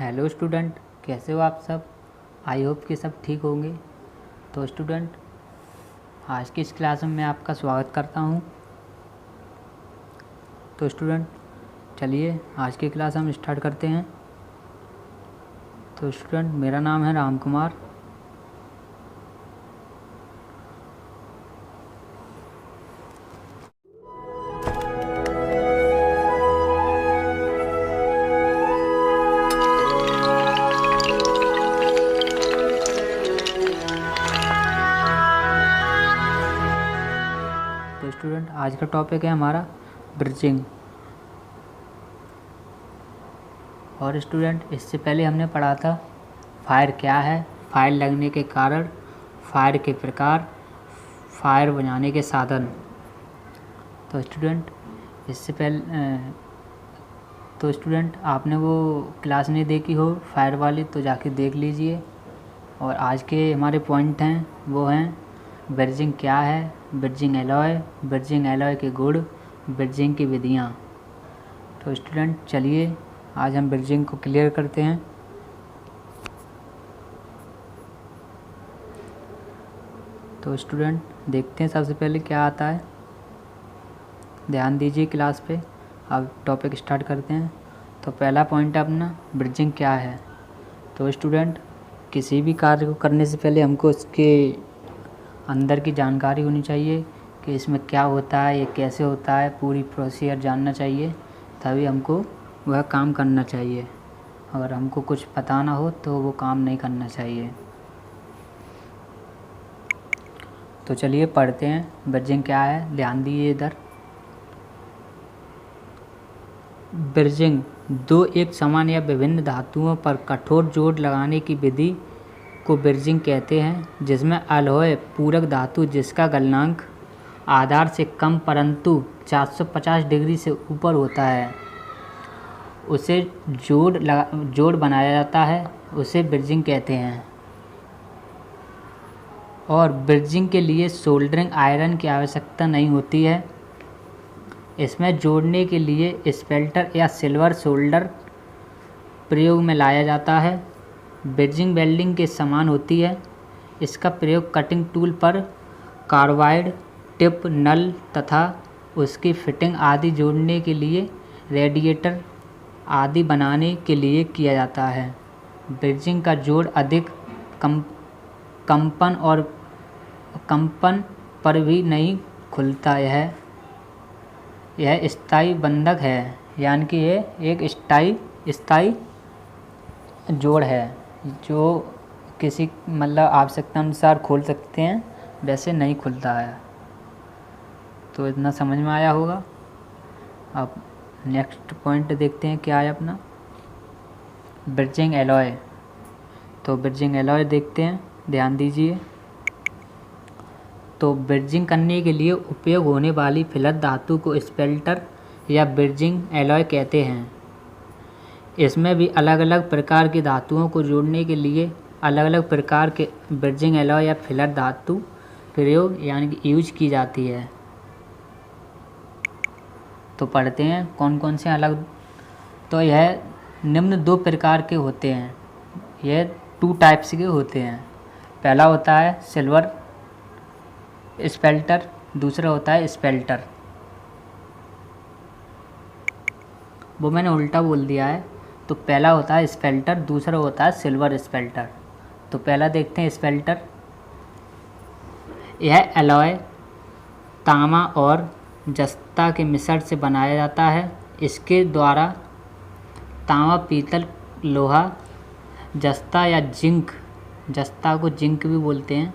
Hello student, कैसे हो आप सब। आई होप कि सब ठीक होंगे। तो स्टूडेंट, आज की इस क्लास में मैं आपका स्वागत करता हूं। तो स्टूडेंट, चलिए आज की क्लास हम स्टार्ट करते हैं। तो स्टूडेंट, मेरा नाम है राम कुमार। तो स्टूडेंट, आज का टॉपिक है हमारा ब्रिजिंग। और स्टूडेंट, इससे पहले हमने पढ़ा था फायर क्या है, फायर लगने के कारण, फायर के प्रकार, फायर बुझाने के साधन। तो स्टूडेंट, इससे पहले तो स्टूडेंट आपने वो क्लास नहीं देखी हो फायर वाली, तो जाके देख लीजिए। और आज के हमारे पॉइंट हैं वो हैं ब्रिजिंग क्या है, ब्रिजिंग एलॉय के गुण, ब्रिजिंग की विधियाँ। तो स्टूडेंट, चलिए आज हम ब्रिजिंग को क्लियर करते हैं। तो स्टूडेंट, देखते हैं सबसे पहले क्या आता है। ध्यान दीजिए क्लास पे। अब टॉपिक स्टार्ट करते हैं। तो पहला पॉइंट है अपना ब्रिजिंग क्या है। तो स्टूडेंट, किसी भी कार्य को करने से पहले हमको उसके अंदर की जानकारी होनी चाहिए कि इसमें क्या होता है, ये कैसे होता है, पूरी प्रोसीजर जानना चाहिए, तभी हमको वह काम करना चाहिए। अगर हमको कुछ पता ना हो तो वो काम नहीं करना चाहिए। तो चलिए पढ़ते हैं ब्रिजिंग क्या है। ध्यान दीजिए इधर। ब्रिजिंग दो एक समान या विभिन्न धातुओं पर कठोर जोड़ लगाने की विधि को ब्रिजिंग कहते हैं, जिसमें अलॉय पूरक धातु जिसका गलनांक आधार से कम परंतु 450 डिग्री से ऊपर होता है उसे जोड़ बनाया जाता है, उसे ब्रिजिंग कहते हैं। और ब्रिजिंग के लिए सोल्डरिंग आयरन की आवश्यकता नहीं होती है। इसमें जोड़ने के लिए स्पेल्टर या सिल्वर सोल्डर प्रयोग में लाया जाता है। ब्रिजिंग वेल्डिंग के समान होती है। इसका प्रयोग कटिंग टूल पर कार्बाइड टिप, नल तथा उसकी फिटिंग आदि जोड़ने के लिए, रेडिएटर आदि बनाने के लिए किया जाता है। ब्रिजिंग का जोड़ अधिक कंपन पर भी नहीं खुलता। यह स्थायी बंधक है, यानी कि ये एक स्थायी जोड़ है जो किसी आवश्यकता अनुसार खोल सकते हैं, वैसे नहीं खुलता है। तो इतना समझ में आया होगा। अब नेक्स्ट पॉइंट देखते हैं क्या है अपना ब्रिजिंग एलॉय। तो ब्रिजिंग एलॉय देखते हैं, ध्यान दीजिए। तो ब्रिजिंग करने के लिए उपयोग होने वाली फिलत धातु को स्पेल्टर या ब्रिजिंग एलॉय कहते हैं। इसमें भी अलग अलग प्रकार की धातुओं को जोड़ने के लिए अलग अलग प्रकार के ब्रिजिंग एलॉय या फिलर धातु प्रयोग यानी कि यूज की जाती है। तो पढ़ते हैं कौन कौन से अलग। तो यह निम्न दो प्रकार के होते हैं। यह 2 टाइप्स के होते हैं। पहला होता है सिल्वर स्पेल्टर, दूसरा होता है स्पेल्टर। वो मैंने उल्टा बोल दिया है। तो पहला होता है स्पेल्टर, दूसरा होता है सिल्वर स्पेल्टर। तो पहला देखते हैं स्पेल्टर। यह एलॉय तांबा और जस्ता के मिश्रण से बनाया जाता है। इसके द्वारा तांबा, पीतल, लोहा, जस्ता या जिंक, जस्ता को जिंक भी बोलते हैं,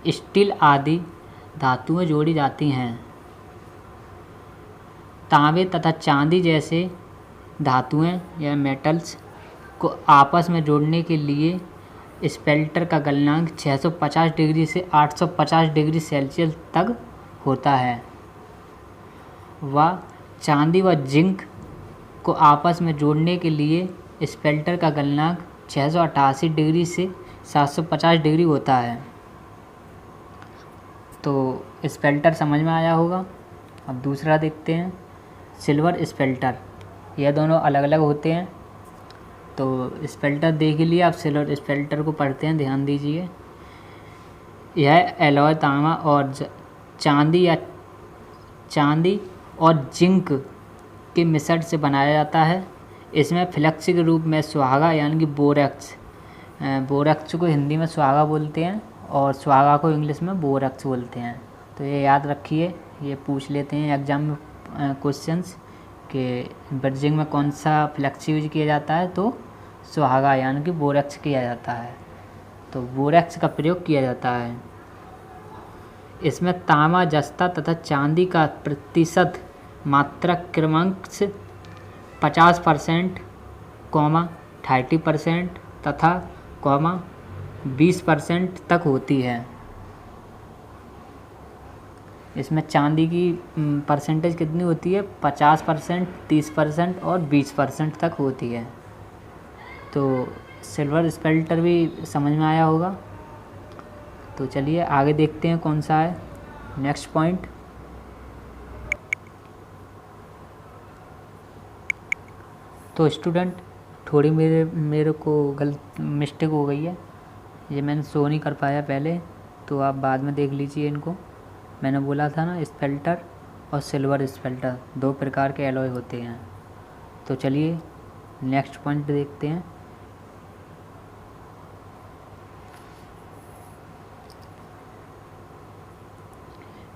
स्टील आदि धातुएं जोड़ी जाती हैं। तांबे तथा चांदी जैसे धातुएं या मेटल्स को आपस में जोड़ने के लिए स्पेल्टर का गलनांक 650 डिग्री से 850 डिग्री सेल्सियस तक होता है। व चांदी व जिंक को आपस में जोड़ने के लिए स्पेल्टर का गलनांक 688 डिग्री से 750 डिग्री होता है। तो स्पेल्टर समझ में आया होगा। अब दूसरा देखते हैं सिल्वर स्पेल्टर। यह दोनों अलग अलग होते हैं। तो स्पेल्टर देख लिया, आप सिल्वर स्पेल्टर को पढ़ते हैं, ध्यान दीजिए। यह एलॉय तांबा और चांदी और जिंक के मिश्रण से बनाया जाता है। इसमें फ्लेक्स के रूप में सुहागा यानी कि बोरैक्स, बोरैक्स को हिंदी में सुहागा बोलते हैं और सुहागा को इंग्लिश में बोरैक्स बोलते हैं। तो ये याद रखिए, ये पूछ लेते हैं एग्जाम में क्वेश्चंस कि ब्रिजिंग में कौन सा फ्लेक्स यूज किया जाता है, तो सुहागा यानी कि बोरैक्स किया जाता है, तो बोरैक्स का प्रयोग किया जाता है। इसमें तांबा, जस्ता तथा चांदी का प्रतिशत मात्रा क्रमांक 50%, 30% तथा 20% तक होती है। इसमें चांदी की परसेंटेज कितनी होती है? 50%, 30% और 20% तक होती है। तो सिल्वर स्पेल्टर भी समझ में आया होगा। तो चलिए आगे देखते हैं कौन सा है नेक्स्ट पॉइंट। तो स्टूडेंट थोड़ी मेरे को गलत मिस्टेक हो गई है, ये मैंने शो नहीं कर पाया पहले, तो आप बाद में देख लीजिए इनको। मैंने बोला था ना, स्पेल्टर और सिल्वर स्पेल्टर 2 प्रकार के एलॉय होते हैं। तो चलिए नेक्स्ट पॉइंट देखते हैं।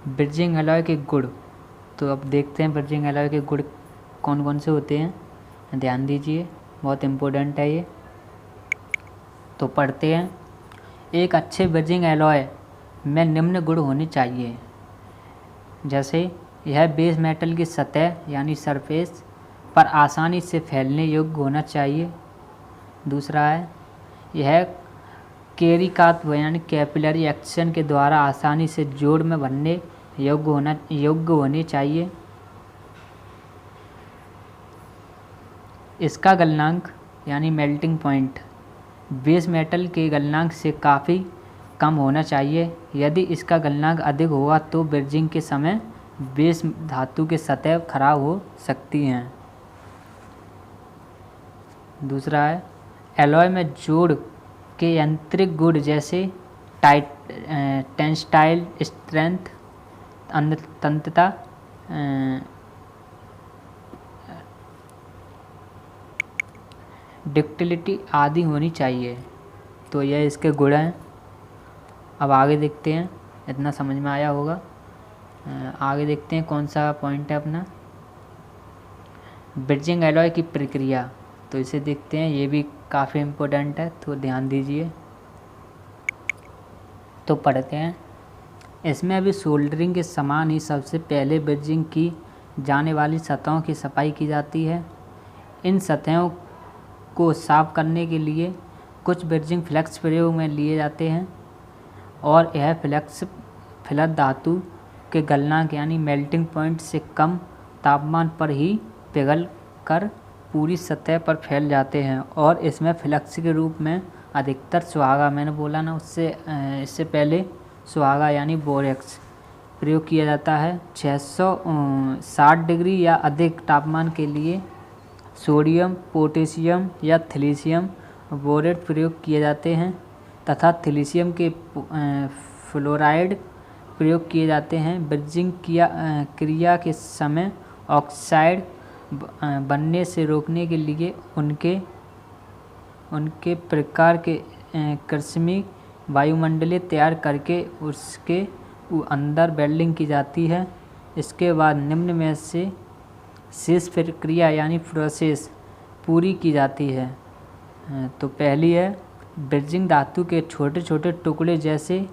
ब्रिजिंग एलॉय के गुण। तो अब देखते हैं ब्रिजिंग एलॉय के गुण कौन कौन से होते हैं, ध्यान दीजिए, बहुत इम्पोर्टेंट है ये। तो पढ़ते हैं। एक अच्छे ब्रिजिंग एलॉय में निम्न गुण होने चाहिए, जैसे यह बेस मेटल की सतह यानी सरफेस पर आसानी से फैलने योग्य होना चाहिए। दूसरा है, यह कैरिकात यानी कैपिलरी एक्शन के द्वारा आसानी से जोड़ में भरने योग्य होने चाहिए। इसका गलनांक यानी मेल्टिंग पॉइंट बेस मेटल के गलनांक से काफ़ी कम होना चाहिए। यदि इसका गलनांक अधिक होगा तो ब्रिजिंग के समय बेस धातु के सतह खराब हो सकती हैं। दूसरा है, एलॉय में जोड़ के यांत्रिक गुण जैसे टेंसाइल स्ट्रेंथ, तन्यता, डक्टिलिटी आदि होनी चाहिए। तो यह इसके गुण हैं। अब आगे देखते हैं, इतना समझ में आया होगा। आगे देखते हैं कौन सा पॉइंट है अपना, ब्रिजिंग एलॉय की प्रक्रिया। तो इसे देखते हैं, ये भी काफ़ी इम्पोर्टेंट है, तो ध्यान दीजिए। तो पढ़ते हैं। इसमें अभी सोल्डरिंग के समान ही सबसे पहले ब्रिजिंग की जाने वाली सतहों की सफाई की जाती है। इन सतहों को साफ करने के लिए कुछ ब्रिजिंग फ्लेक्स प्रयोग में लिए जाते हैं और यह फ्लेक्स फिलर धातु के गलनांक यानी मेल्टिंग पॉइंट से कम तापमान पर ही पिघल कर पूरी सतह पर फैल जाते हैं और इसमें फ्लेक्स के रूप में अधिकतर सुहागा, मैंने बोला ना उससे इससे पहले, सुहागा यानी बोरैक्स प्रयोग किया जाता है। 660 डिग्री या अधिक तापमान के लिए सोडियम, पोटेशियम या थिलीसियम बोरेट प्रयोग किए जाते हैं तथा थिलीसियम के फ्लोराइड प्रयोग किए जाते हैं। ब्रिजिंग क्रिया के समय ऑक्साइड बनने से रोकने के लिए उनके प्रकार के कृषिक वायुमंडलीय तैयार करके उसके अंदर वेल्डिंग की जाती है। इसके बाद निम्न में से शेष प्रक्रिया यानी प्रोसेस पूरी की जाती है। तो पहली है, ब्रिजिंग धातु के छोटे छोटे टुकड़े जैसे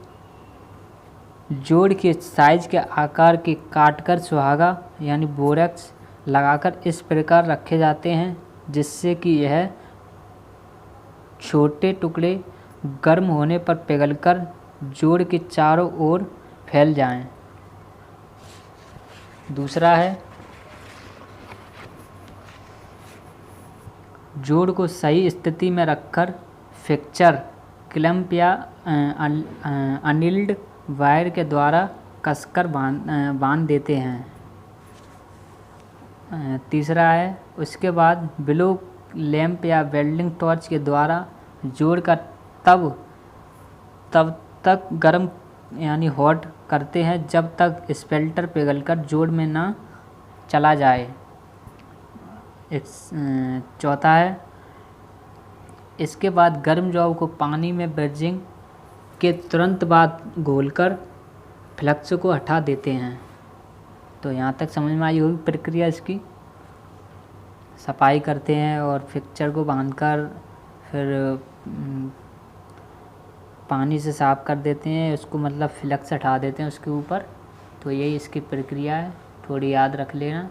जोड़ के साइज के आकार के काटकर सुहागा यानी बोरैक्स लगाकर इस प्रकार रखे जाते हैं जिससे कि यह छोटे टुकड़े गर्म होने पर पिघलकर जोड़ के चारों ओर फैल जाएं। दूसरा है, जोड़ को सही स्थिति में रखकर फिक्सचर, क्लैंप या अनिल्ड वायर के द्वारा कसकर बांध देते हैं। तीसरा है, उसके बाद बिलो लैंप या वेल्डिंग टॉर्च के द्वारा जोड़कर तब तक गर्म यानी हॉट करते हैं जब तक स्पेल्टर पिघलकर जोड़ में ना चला जाए। चौथा है, इसके बाद गर्म जॉब को पानी में ब्रिजिंग के तुरंत बाद घोलकर फ्लक्स को हटा देते हैं। तो यहाँ तक समझ में आई होगी प्रक्रिया इसकी। सफाई करते हैं और फिक्सचर को बांधकर फिर पानी से साफ़ कर देते हैं, उसको मतलब फ्लक्स हटा देते हैं उसके ऊपर। तो यही इसकी प्रक्रिया है, थोड़ी याद रख लेना।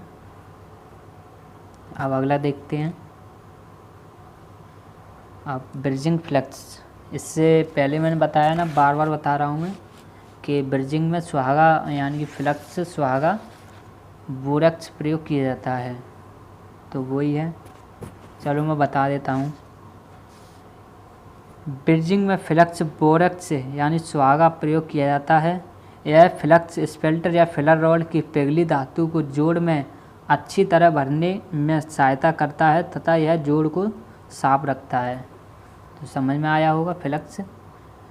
अब अगला देखते हैं। अब ब्रिजिंग फ्लक्स, इससे पहले मैंने बताया ना, बार बार बता रहा हूँ मैं कि ब्रिजिंग में सुहागा यानी कि फ्लक्स सुहागा बोरेक्स प्रयोग किया जाता है। तो वही है, चलो मैं बता देता हूँ। ब्रिजिंग में फ्लक्स बोरेक्स यानी सुहागा प्रयोग किया जाता है। यह फ्लक्स स्पेल्टर या फिलर रॉड की पिघली धातु को जोड़ में अच्छी तरह भरने में सहायता करता है तथा यह जोड़ को साफ रखता है। तो समझ में आया होगा फ्लक्स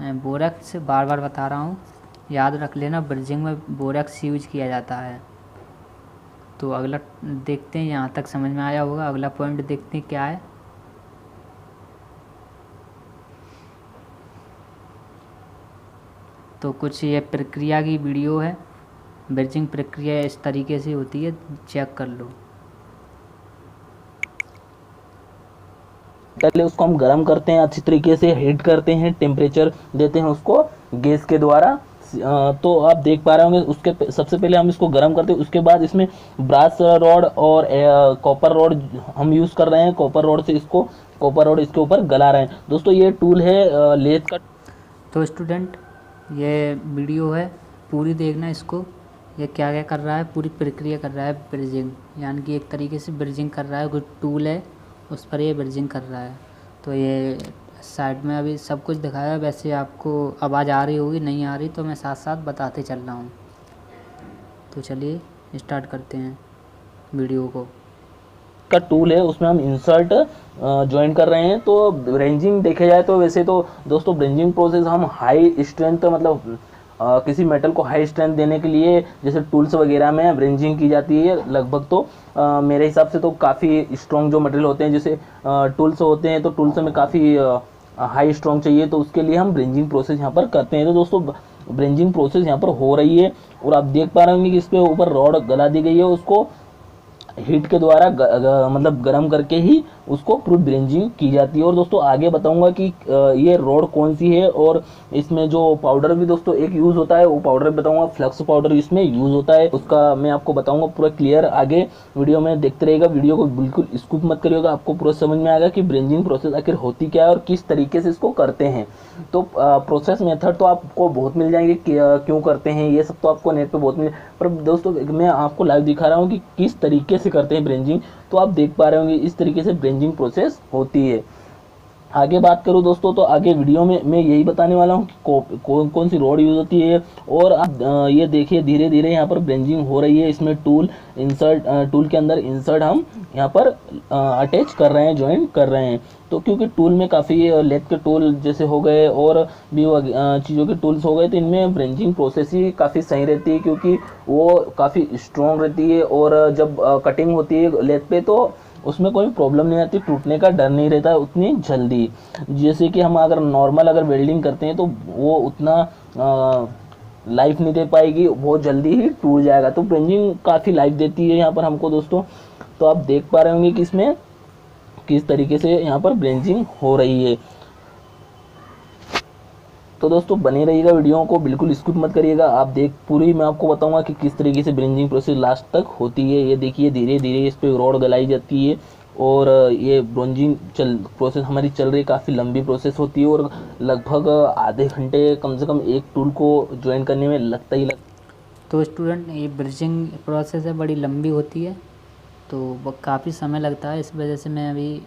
बोरेक्स, बार बार बता रहा हूँ, याद रख लेना। ब्रिजिंग में बोरेक्स यूज किया जाता है। तो अगला देखते हैं, यहाँ तक समझ में आया होगा। अगला पॉइंट देखते हैं क्या है। तो कुछ ये प्रक्रिया की वीडियो है, ब्रिजिंग प्रक्रिया इस तरीके से होती है, चेक कर लो। पहले उसको हम गर्म करते हैं, अच्छी तरीके से हीट करते हैं, टेम्परेचर देते हैं उसको गैस के द्वारा। तो आप देख पा रहे होंगे, उसके सबसे पहले हम इसको गर्म करते हैं, उसके बाद इसमें ब्रास रॉड और कॉपर रॉड हम यूज़ कर रहे हैं। कॉपर रॉड से इसको कॉपर रॉड इसके ऊपर गला रहे हैं। दोस्तों ये टूल है लेथ का। तो स्टूडेंट ये वीडियो है, पूरी देखना इसको। ये क्या क्या कर रहा है, पूरी प्रक्रिया कर रहा है ब्रिजिंग, यानी कि एक तरीके से ब्रिजिंग कर रहा है। कोई टूल है उस पर ये ब्रिजिंग कर रहा है। तो ये साइड में अभी सब कुछ दिखाया है। वैसे आपको आवाज़ आ रही होगी, नहीं आ रही तो मैं साथ साथ बताते चल रहा हूँ। तो चलिए स्टार्ट करते हैं वीडियो को। का टूल है, उसमें हम इंसर्ट ज्वाइन कर रहे हैं। तो ब्रेंजिंग देखे जाए तो वैसे तो दोस्तों ब्रेंजिंग प्रोसेस हम हाई स्ट्रेंथ मतलब किसी मेटल को हाई स्ट्रेंथ देने के लिए जैसे टूल्स वगैरह में ब्रेंजिंग की जाती है लगभग। तो मेरे हिसाब से तो काफ़ी स्ट्रॉन्ग जो मटेरियल होते हैं, जैसे टूल्स होते हैं, तो टूल्स में काफ़ी हाई स्ट्रॉन्ग चाहिए, तो उसके लिए हम ब्रेंजिंग प्रोसेस यहाँ पर करते हैं। तो दोस्तों ब्रेंजिंग प्रोसेस यहाँ पर हो रही है और आप देख पा रहे होंगे कि इस पे ऊपर रॉड गला दी गई है। उसको हीट के द्वारा मतलब गर्म करके ही उसको पूरी ब्रेंजिंग की जाती है। और दोस्तों आगे बताऊंगा कि ये रॉड कौन सी है, और इसमें जो पाउडर भी दोस्तों एक यूज़ होता है, वो पाउडर बताऊंगा, फ्लक्स पाउडर इसमें यूज़ होता है, उसका मैं आपको बताऊंगा पूरा क्लियर। आगे वीडियो में देखते रहेगा, वीडियो को बिल्कुल स्किप मत करिएगा, आपको पूरा समझ में आएगा कि ब्रेंजिंग प्रोसेस आखिर होती क्या है और किस तरीके से इसको करते हैं। तो प्रोसेस मेथड तो आपको बहुत मिल जाएंगे, क्यों करते हैं ये सब तो आपको नेट पे बहुत मिल, पर दोस्तों मैं आपको लाइव दिखा रहा हूँ कि किस तरीके से करते हैं ब्रेंजिंग। तो आप देख पा रहे होंगे इस तरीके से ब्रेंजिंग प्रोसेस होती है। आगे बात करूं दोस्तों, तो आगे वीडियो में मैं यही बताने वाला हूं कि कौन सी रॉड यूज़ होती है। और आप ये देखिए धीरे धीरे यहाँ पर ब्रेंजिंग हो रही है। इसमें टूल इंसर्ट, टूल के अंदर इंसर्ट हम यहाँ पर अटैच कर रहे हैं, ज्वाइन कर रहे हैं। तो क्योंकि टूल में काफ़ी लेथ के टूल जैसे हो गए और भी चीज़ों के टूल्स हो गए, तो इनमें ब्रेंजिंग प्रोसेस ही काफ़ी सही रहती है, क्योंकि वो काफ़ी स्ट्रॉन्ग रहती है। और जब कटिंग होती है लेथ पे तो उसमें कोई प्रॉब्लम नहीं आती, टूटने का डर नहीं रहता उतनी जल्दी। जैसे कि हम अगर नॉर्मल अगर वेल्डिंग करते हैं तो वो उतना लाइफ नहीं दे पाएगी, बहुत जल्दी ही टूट जाएगा। तो ब्रेंजिंग काफ़ी लाइफ देती है यहाँ पर हमको दोस्तों। तो आप देख पा रहे होंगे कि इसमें किस तरीके से यहाँ पर ब्रेंजिंग हो रही है। तो दोस्तों बने रहिएगा, वीडियो को बिल्कुल स्किप मत करिएगा। आप देख पूरी मैं आपको बताऊंगा कि किस तरीके से ब्रेंजिंग प्रोसेस लास्ट तक होती है। ये देखिए धीरे धीरे इस पे रॉड गलाई जाती है और ये ब्रेंजिंग प्रोसेस हमारी चल रही, काफ़ी लंबी प्रोसेस होती है और लगभग आधे घंटे कम से कम एक टूल को ज्वाइन करने में लगता ही लगता। तो स्टूडेंट ये ब्रिजिंग प्रोसेस है, बड़ी लंबी होती है, तो काफ़ी समय लगता है। इस वजह से मैं अभी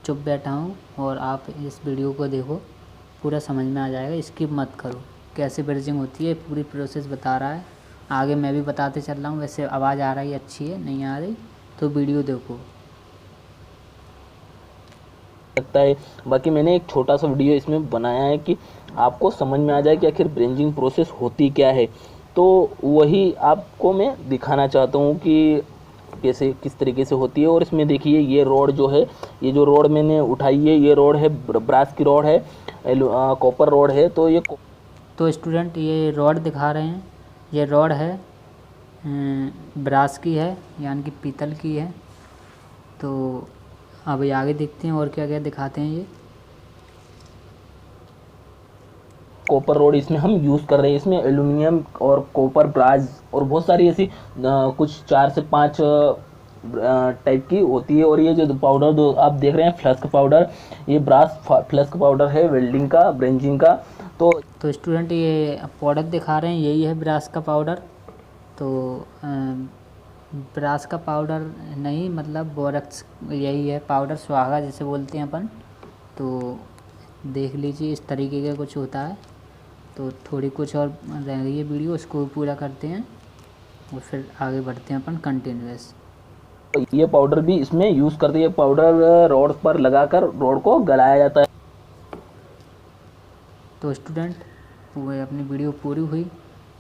चुप बैठा हूँ और आप इस वीडियो को देखो, पूरा समझ में आ जाएगा, स्किप मत करो। कैसे ब्रिजिंग होती है पूरी प्रोसेस बता रहा है, आगे मैं भी बताते चल रहा हूँ। वैसे आवाज़ आ रही अच्छी है, नहीं आ रही तो वीडियो देखो। सकता है। बाकी मैंने एक छोटा सा वीडियो इसमें बनाया है कि आपको समझ में आ जाए कि आखिर ब्रेंजिंग प्रोसेस होती क्या है, तो वही आपको मैं दिखाना चाहता हूँ कि कैसे किस तरीके से होती है। और इसमें देखिए ये रोड जो है, ये जो रोड मैंने उठाई है, ये रोड है ब्रास की रोड है, कॉपर रोड है। तो ये तो स्टूडेंट ये रॉड दिखा रहे हैं, ये रॉड है ब्रास की है, यानी कि पीतल की है। तो अब ये आगे देखते हैं और क्या क्या दिखाते हैं ये। कॉपर रोड इसमें हम यूज़ कर रहे हैं। इसमें एल्यूमिनियम और कॉपर ब्रास और बहुत सारी ऐसी कुछ 4 से 5 टाइप की होती है। और ये जो पाउडर दो आप देख रहे हैं फ्लस्क पाउडर, ये ब्रास फ्लस्क पाउडर है वेल्डिंग का, ब्रेंजिंग का। तो स्टूडेंट ये पाउडर दिखा रहे हैं, यही है ब्रास का पाउडर। तो ब्रास का पाउडर नहीं, मतलब बोरक्स, यही है पाउडर, सुहागा जिसे बोलते हैं अपन। तो देख लीजिए इस तरीके का कुछ होता है। तो थोड़ी कुछ और रह गई है वीडियो, उसको पूरा करते हैं और फिर आगे बढ़ते हैं अपन कंटिन्यूअस। ये पाउडर भी इसमें यूज़ करते हैं। पाउडर रोड पर लगाकर रोड को गलाया जाता है। तो स्टूडेंट वो अपनी वीडियो पूरी हुई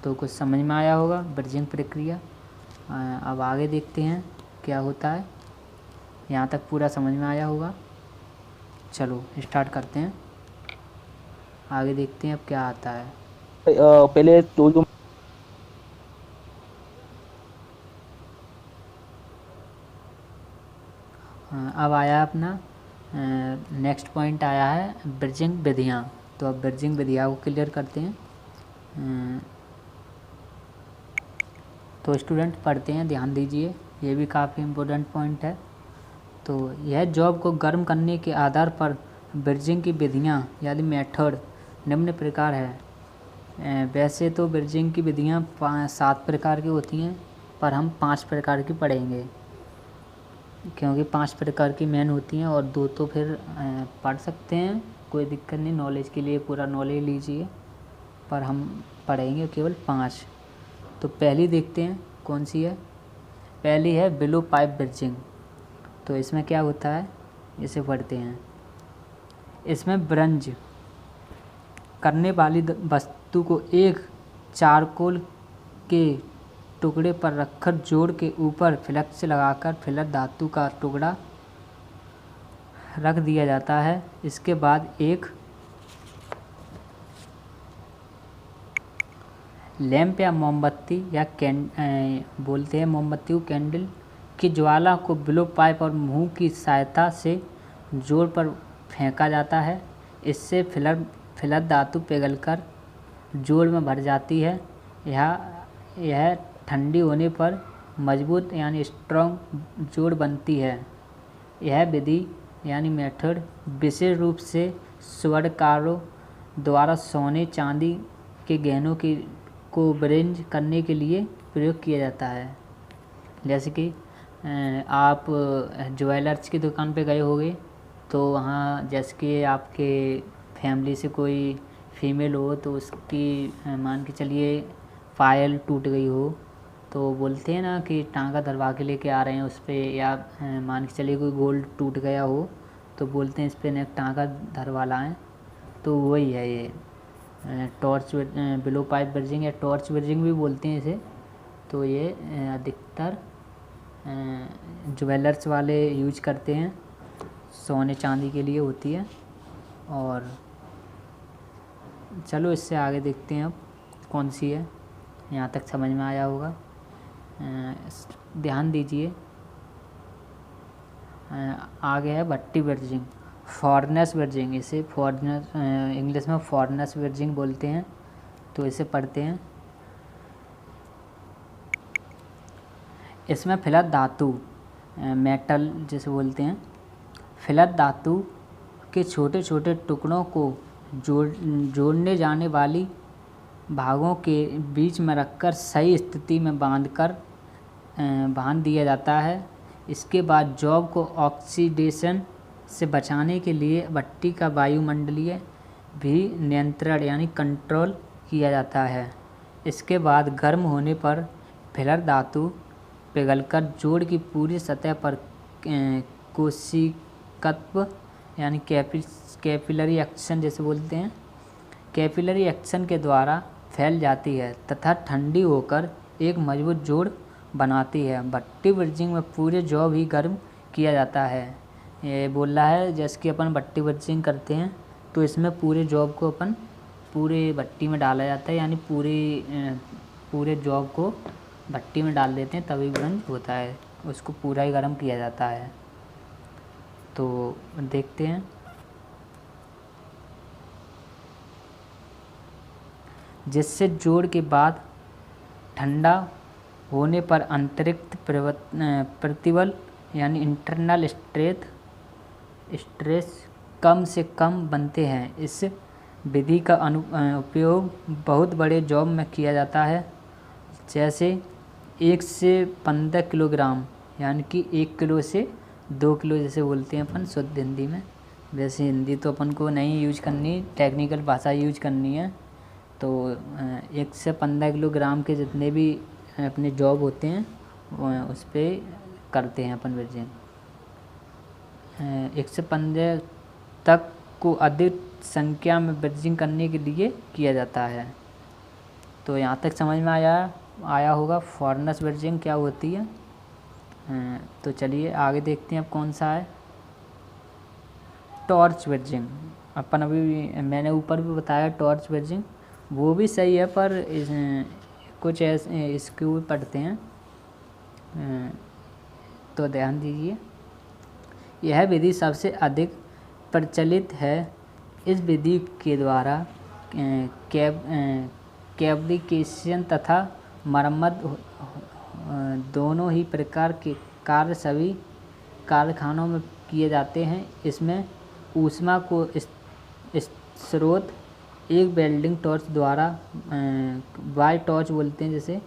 तो कुछ समझ में आया होगा ब्रिजिंग प्रक्रिया। अब आगे देखते हैं क्या होता है। यहाँ तक पूरा समझ में आया होगा। चलो स्टार्ट करते हैं, आगे देखते हैं अब क्या आता है। पहले तो जो अब आया अपना नेक्स्ट पॉइंट आया है ब्रिजिंग विधियाँ। तो अब ब्रिजिंग विधियाँ को क्लियर करते हैं। तो स्टूडेंट पढ़ते हैं, ध्यान दीजिए, ये भी काफ़ी इम्पोर्टेंट पॉइंट है। तो यह जॉब को गर्म करने के आधार पर ब्रिजिंग की विधियाँ यानी मेथड निम्न प्रकार है। वैसे तो ब्रिजिंग की विधियाँ 7 प्रकार की होती हैं, पर हम 5 प्रकार की पढ़ेंगे, क्योंकि 5 प्रकार की मेन होती हैं और 2 तो फिर पढ़ सकते हैं, कोई दिक्कत नहीं, नॉलेज के लिए पूरा नॉलेज लीजिए, पर हम पढ़ेंगे केवल 5। तो पहली देखते हैं कौन सी है। पहली है बिलो पाइप ब्रिजिंग। तो इसमें क्या होता है इसे पढ़ते हैं। इसमें ब्रंज करने वाली वस्तु को एक चारकोल के टुकड़े पर रखकर जोड़ के ऊपर फ्लेक्स लगाकर फिलर धातु का टुकड़ा रख दिया जाता है। इसके बाद एक लैंप या मोमबत्ती या बोलते हैं मोमबत्ती को कैंडल की ज्वाला को ब्लो पाइप और मुंह की सहायता से जोड़ पर फेंका जाता है। इससे फिलर धातु पिघलकर जोड़ में भर जाती है। यह ठंडी होने पर मजबूत यानी स्ट्रॉन्ग जोड़ बनती है। यह विधि यानी मेथड विशेष रूप से स्वर्णकारों द्वारा सोने चांदी के गहनों को ब्रेंज करने के लिए प्रयोग किया जाता है। जैसे कि आप ज्वेलर्स की दुकान पे गए होंगे, तो वहाँ जैसे कि आपके फैमिली से कोई फीमेल हो तो उसकी मान के चलिए पायल टूट गई हो, तो बोलते हैं ना कि टांका धरवा के लेके आ रहे हैं उस पर, या मान के चलिए कोई गोल्ड टूट गया हो तो बोलते हैं इस पर एक टांका धरवा लाएँ। तो वही है ये टॉर्च बिलो पाइप ब्रिजिंग या टॉर्च ब्रिजिंग भी बोलते हैं इसे। तो ये अधिकतर ज्वेलर्स वाले यूज करते हैं, सोने चांदी के लिए होती है। और चलो इससे आगे देखते हैं अब कौन सी है। यहाँ तक समझ में आया होगा, ध्यान दीजिए। आगे है भट्टी ब्रिजिंग, फॉर्नेस ब्रिजिंग। इसे फॉर्नेस इंग्लिश में फॉर्नेस ब्रिजिंग बोलते हैं। तो इसे पढ़ते हैं। इसमें फिलर धातु मेटल जिसे बोलते हैं, फिलर धातु के छोटे छोटे टुकड़ों को जोड़ने जाने वाली भागों के बीच में रखकर सही स्थिति में बांध दिया जाता है। इसके बाद जॉब को ऑक्सीडेशन से बचाने के लिए भट्टी का वायुमंडलीय भी नियंत्रण यानी कंट्रोल किया जाता है। इसके बाद गर्म होने पर फिलर धातु पिघलकर जोड़ की पूरी सतह पर कोशिकत्व यानी कैपिलरी एक्शन जैसे बोलते हैं, कैपिलरी एक्शन के द्वारा फैल जाती है तथा ठंडी होकर एक मजबूत जोड़ बनाती है। भट्टी ब्रिजिंग में पूरे जॉब ही गर्म किया जाता है। ये बोल रहा है जैसे कि अपन भट्टी ब्रिजिंग करते हैं तो इसमें पूरे जॉब को अपन पूरे भट्टी में डाला जाता है, यानी पूरे जॉब को भट्टी में डाल देते हैं तभी ब्रंज होता है, उसको पूरा ही गर्म किया जाता है। तो देखते हैं, जिससे जोड़ के बाद ठंडा होने पर अतिरिक्त प्रतिबल यानी इंटरनल स्ट्रेस कम से कम बनते हैं। इस विधि का उपयोग बहुत बड़े जॉब में किया जाता है, जैसे 1 से 15 किलोग्राम, यानी कि 1 किलो से 2 किलो जैसे बोलते हैं अपन शुद्ध हिंदी में। वैसे हिंदी तो अपन को नहीं यूज करनी, टेक्निकल भाषा यूज करनी है। तो 1 से 15 किलोग्राम के जितने भी अपने जॉब होते हैं उस पर करते हैं अपन ब्रिजिंग। 1 से 15 तक को अधिक संख्या में ब्रिजिंग करने के लिए किया जाता है। तो यहाँ तक समझ में आया होगा फॉर्नस ब्रिजिंग क्या होती है। तो चलिए आगे देखते हैं अब कौन सा है, टॉर्च ब्रिजिंग। अपन अभी मैंने ऊपर भी बताया टॉर्च ब्रिजिंग, वो भी सही है पर कुछ ऐसे इसके ऊपर पढ़ते हैं, तो ध्यान दीजिए। यह विधि सबसे अधिक प्रचलित है। इस विधि के द्वारा फैब्रिकेशन तथा मरम्मत दोनों ही प्रकार के कार्य सभी कारखानों में किए जाते हैं। इसमें ऊष्मा को स्रोत एक वेल्डिंग टॉर्च द्वारा वाई टॉर्च बोलते हैं, जैसे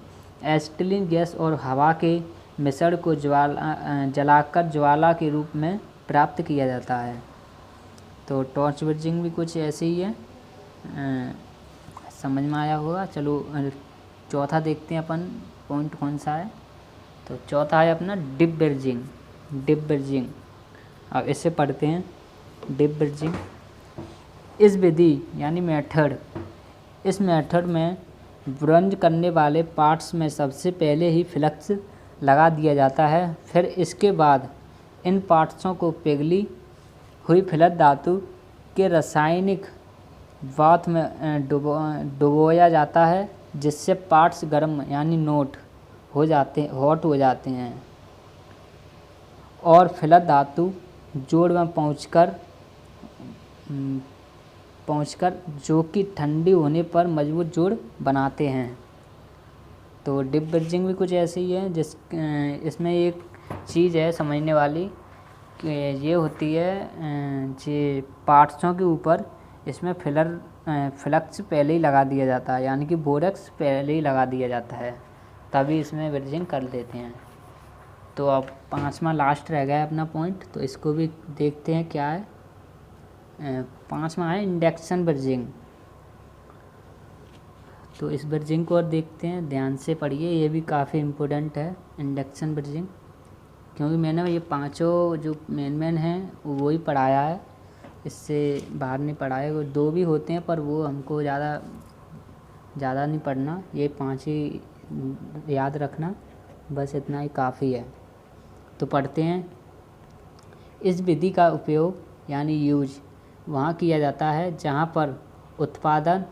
एसिटिलीन गैस और हवा के मिश्रण को जलाकर ज्वाला के रूप में प्राप्त किया जाता है। तो टॉर्च ब्रिजिंग भी कुछ ऐसे ही है, समझ में आया होगा। चलो चौथा देखते हैं अपन पॉइंट कौन सा है। तो चौथा है अपना डिप ब्रिजिंग। डिप ब्रिजिंग अब इससे पढ़ते हैं, डिप ब्रिजिंग। इस विधि यानी इस मेथड में ब्रंज करने वाले पार्ट्स में सबसे पहले ही फ्लक्स लगा दिया जाता है, फिर इसके बाद इन पार्ट्सों को पिघली हुई फ्लैट धातु के रासायनिक बाथ में डुबोया जाता है, जिससे पार्ट्स गर्म यानी हॉट हो जाते हैं और फ्लैट धातु जोड़ में पहुंचकर जो कि ठंडी होने पर मजबूत जोड़ बनाते हैं। तो डिप ब्रिजिंग भी कुछ ऐसे ही है, इसमें एक चीज़ है समझने वाली कि ये होती है जे पार्ट्सों के ऊपर इसमें फ्लक्स पहले ही लगा दिया जाता है, यानी कि बोरेक्स पहले ही लगा दिया जाता है, तभी इसमें ब्रिजिंग कर देते हैं। तो अब 5वां लास्ट रह गया है अपना पॉइंट, तो इसको भी देखते हैं क्या है। 5वां है इंडक्शन ब्रिजिंग। तो इस ब्रिजिंग को और देखते हैं, ध्यान से पढ़िए, ये भी काफ़ी इम्पोर्टेंट है इंडक्शन ब्रिजिंग, क्योंकि मैंने ये 5 जो मेन हैं वो ही पढ़ाया है, इससे बाहर नहीं पढ़ाया। 2 भी होते हैं पर वो हमको ज़्यादा नहीं पढ़ना, ये 5 ही याद रखना, बस इतना ही काफ़ी है। तो पढ़ते हैं, इस विधि का उपयोग यानी यूज वहाँ किया जाता है जहाँ पर उत्पादन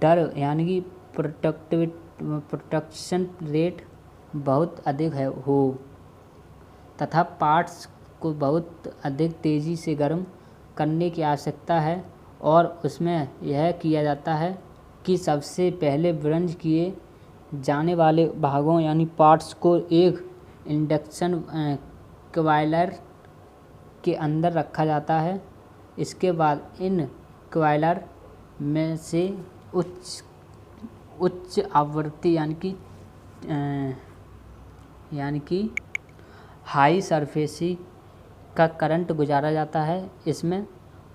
दर यानी कि प्रोडक्शन रेट बहुत अधिक हो तथा पार्ट्स को बहुत अधिक तेज़ी से गर्म करने की आवश्यकता है, और उसमें यह किया जाता है कि सबसे पहले ब्रंज किए जाने वाले भागों यानी पार्ट्स को एक इंडक्शन कॉइलर के अंदर रखा जाता है। इसके बाद इन कॉइलर में से उच्च आवृत्ति यानी कि हाई सरफेसी का करंट गुजारा जाता है। इसमें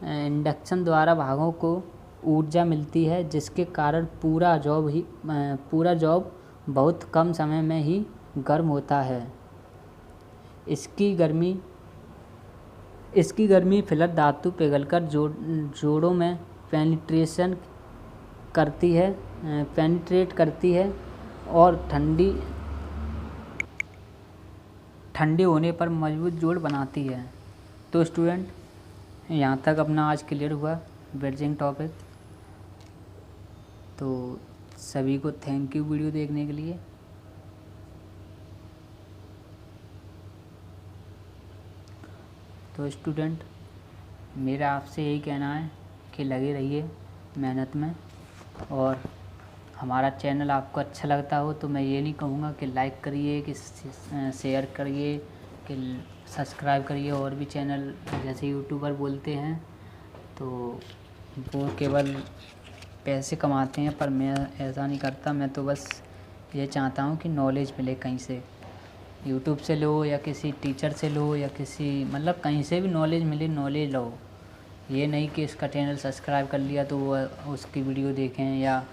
इंडक्शन द्वारा भागों को ऊर्जा मिलती है, जिसके कारण पूरा जॉब बहुत कम समय में ही गर्म होता है। इसकी गर्मी इसकी गर्मी फिलर धातु पिघलकर जोड़ों में पेनिट्रेट करती है और ठंडी होने पर मजबूत जोड़ बनाती है। तो स्टूडेंट, यहाँ तक अपना आज क्लियर हुआ ब्रिजिंग टॉपिक। तो सभी को थैंक यू वीडियो देखने के लिए। तो स्टूडेंट, मेरा आपसे यही कहना है कि लगे रहिए मेहनत में, और हमारा चैनल आपको अच्छा लगता हो तो मैं ये नहीं कहूँगा कि लाइक करिए, कि शेयर करिए, कि सब्सक्राइब करिए। और भी चैनल जैसे यूट्यूबर बोलते हैं तो वो केवल पैसे कमाते हैं, पर मैं ऐसा नहीं करता। मैं तो बस ये चाहता हूँ कि नॉलेज मिले कहीं से, यूट्यूब से लो या किसी टीचर से लो या किसी मतलब कहीं से भी नॉलेज मिले, नॉलेज लो। ये नहीं कि इसका चैनल सब्सक्राइब कर लिया तो वो उसकी वीडियो देखें या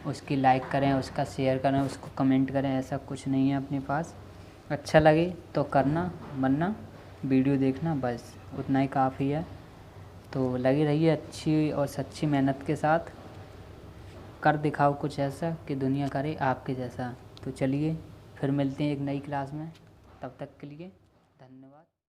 उसकी लाइक करें, उसका शेयर करें, उसको कमेंट करें, ऐसा कुछ नहीं है अपने पास। अच्छा लगे तो करना, वरना वीडियो देखना, बस उतना ही काफ़ी है। तो लगी रहिए अच्छी और सच्ची मेहनत के साथ, कर दिखाओ कुछ ऐसा कि दुनिया करे आपके जैसा। तो चलिए फिर मिलते हैं एक नई क्लास में, तब तक के लिए धन्यवाद।